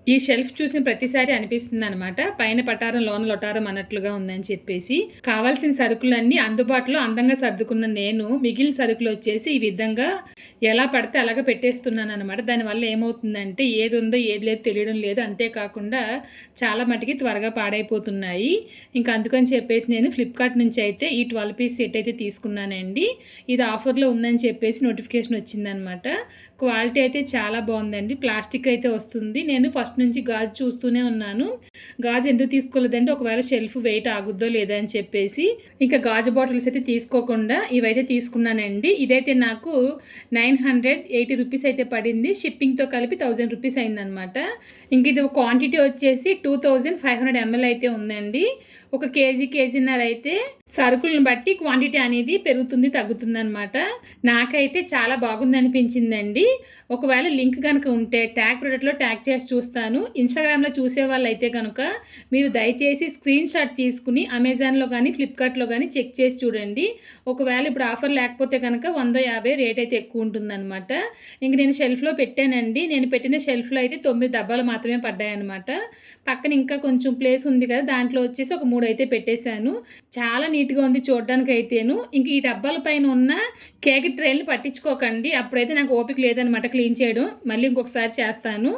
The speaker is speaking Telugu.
ఈ షెల్ఫ్ చూసిన ప్రతిసారి అనిపిస్తుందనమాట. పైన పటారం లోన లొటారం అన్నట్లుగా ఉందని చెప్పేసి. కావాల్సిన సరుకులన్నీ అందుబాటులో అందంగా సర్దుకున్న నేను మిగిలిన సరుకులొచ్చేసి ఈ విధంగా ఎలా పడితే అలాగా పెట్టేస్తున్నాననమాట. దానివల్ల ఏమవుతుందంటే ఏదుందో ఏది లేదో తెలియడం లేదు. అంతే కాకుండా చాలా మటికి త్వరగా పాడైపోతున్నాయి. ఇంకా అందుకని చెప్పేసి నేను ఫ్లిప్‌కార్ట్ నుంచి అయితే ఈ 12 పీస్ సెట్ అయితే తీసుకున్నానండి. ఇది ఆఫర్‌లో ఉందని చెప్పేసి నోటిఫికేషన్ వచ్చిందనమాట. క్వాలిటీ అయితే చాలా బావుందండి. ప్లాస్టిక్ అయితే వస్తుంది. నేను ఫస్ట్ నుంచి గాజు చూస్తూనే ఉన్నాను. గాజు ఎందుకు తీసుకోలేదంటే ఒకవేళ షెల్ఫ్ వెయిట్ ఆగుద్దో లేదో అని చెప్పేసి. ఇంకా గాజు బాటిల్స్ అయితే తీసుకోకుండా ఇవైతే తీసుకున్నానండి. ఇదైతే నాకు 980 రూపీస్ అయితే పడింది. షిప్పింగ్‌తో కలిపి 1000 రూపీస్ అయిందనమాట. ఇంక ఇది క్వాంటిటీ వచ్చేసి 2500 ml అయితే ఉందండి. ఒక కేజీ, కేజీన్నర అయితే సరుకులను బట్టి క్వాంటిటీ అనేది పెరుగుతుంది, తగ్గుతుందనమాట. నాకైతే చాలా బాగుందనిపించిందండి. ఒకవేళ లింక్ కనుక ఉంటే ట్యాగ్ ప్రొడక్ట్‌లో ట్యాగ్ చేసి చూస్తాను. ఇన్‌స్టాగ్రామ్‌లో చూసేవాళ్ళైతే కనుక మీరు దయచేసి స్క్రీన్ షాట్ తీసుకుని అమెజాన్‌లో గానీ, ఫ్లిప్‌కార్ట్‌లో గానీ చెక్ చేసి చూడండి. ఒకవేళ ఇప్పుడు ఆఫర్ లేకపోతే కనుక 150 రేట్ అయితే ఎక్కువ ఉంటుందనమాట. ఇంక నేను షెల్ఫ్‌లో పెట్టానండి. నేను పెట్టిన షెల్ఫ్‌లో అయితే 9 డబ్బాలు మాత్రమే పడ్డాయన్నమాట. పక్కన ఇంకా కొంచెం ప్లేస్ ఉంది కదా! దాంట్లో వచ్చేసి ఒక 3 అయితే పెట్టేశాను. చాలా నీట్‌గా ఉంది చూడ్డానికైతేను. ఇంక ఈ డబ్బాల పైన ఉన్న కేక్ ట్రేలని పట్టించుకోకండి. అప్పుడైతే నాకు ఓపిక లేదనమాట క్లీన్ చేయడం. మళ్ళీ ఇంకొకసారి చేస్తాను.